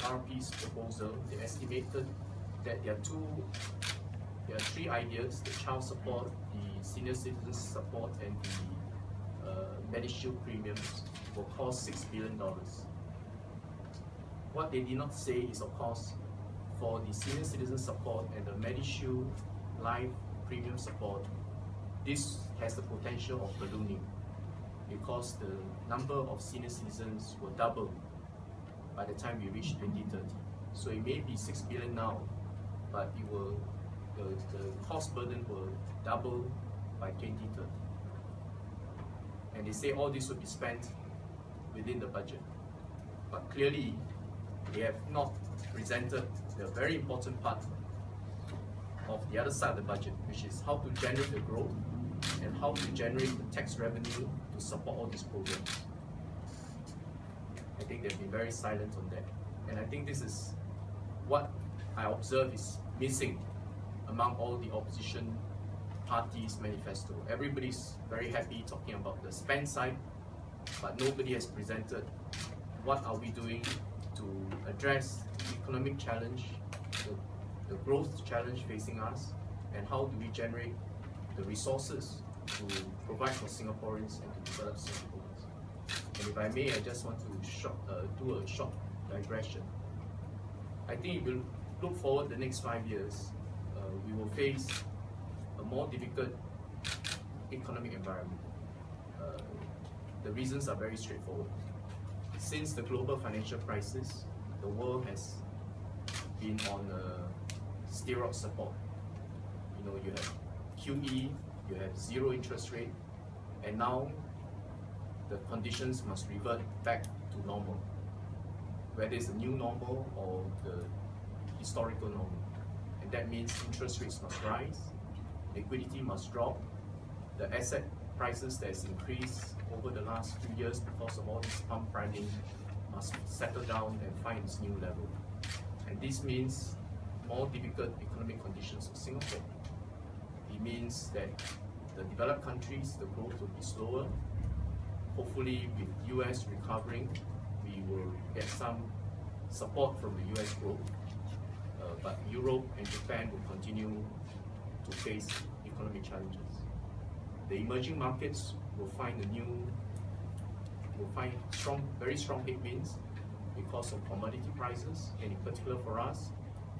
RP's proposal, they estimated that there are three ideas: the child support, the senior citizen support, and the MediShield premiums will cost $6 billion. What they did not say is, of course, for the senior citizen support and the MediShield life premium support, this has the potential of ballooning because the number of senior citizens will double by the time we reach 2030. So it may be $6 billion now, but the cost burden will double by 2030. And they say all this will be spent within the budget. But clearly, they have not presented the very important part of the other side of the budget, which is how to generate the growth and how to generate the tax revenue to support all these programs. I think they've been very silent on that. And I think this is what I observe is missing among all the opposition parties' manifesto. Everybody's very happy talking about the spend side, but nobody has presented what are we doing to address the economic challenge, the growth challenge facing us, and how do we generate the resources to provide for Singaporeans and to develop Singaporeans. And if I may, I just want to do a short digression. I think if you look forward the next 5 years, we will face a more difficult economic environment. The reasons are very straightforward. Since the global financial crisis, the world has been on a steroid support. You know, you have QE, you have zero interest rate, and now the conditions must revert back to normal, whether it's a new normal or the historical normal. And that means interest rates must rise, liquidity must drop, the asset prices that has increased over the last few years because of all this pump priming must settle down and find its new level. And this means more difficult economic conditions for Singapore. It means that the developed countries, the growth will be slower. Hopefully with US recovering, we will get some support from the US growth. But Europe and Japan will continue to face economic challenges. The emerging markets will find very strong headwinds because of commodity prices, and in particular for us,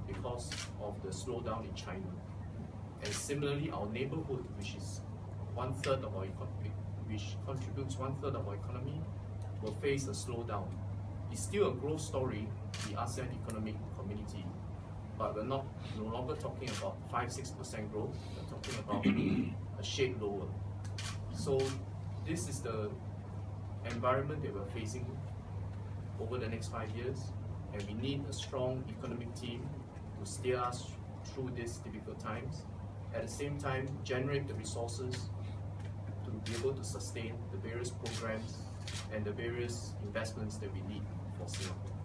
because of the slowdown in China. And similarly, our neighborhood, which is which contributes 1/3 of our economy, will face a slowdown. It's still a growth story, the ASEAN Economic Community, but we're no longer talking about 5-6% growth. We're talking about a shade lower. So this is the environment that we're facing over the next 5 years, and we need a strong economic team to steer us through these difficult times. At the same time, generate the resources to be able to sustain the various programs and the various investments that we need for Singapore.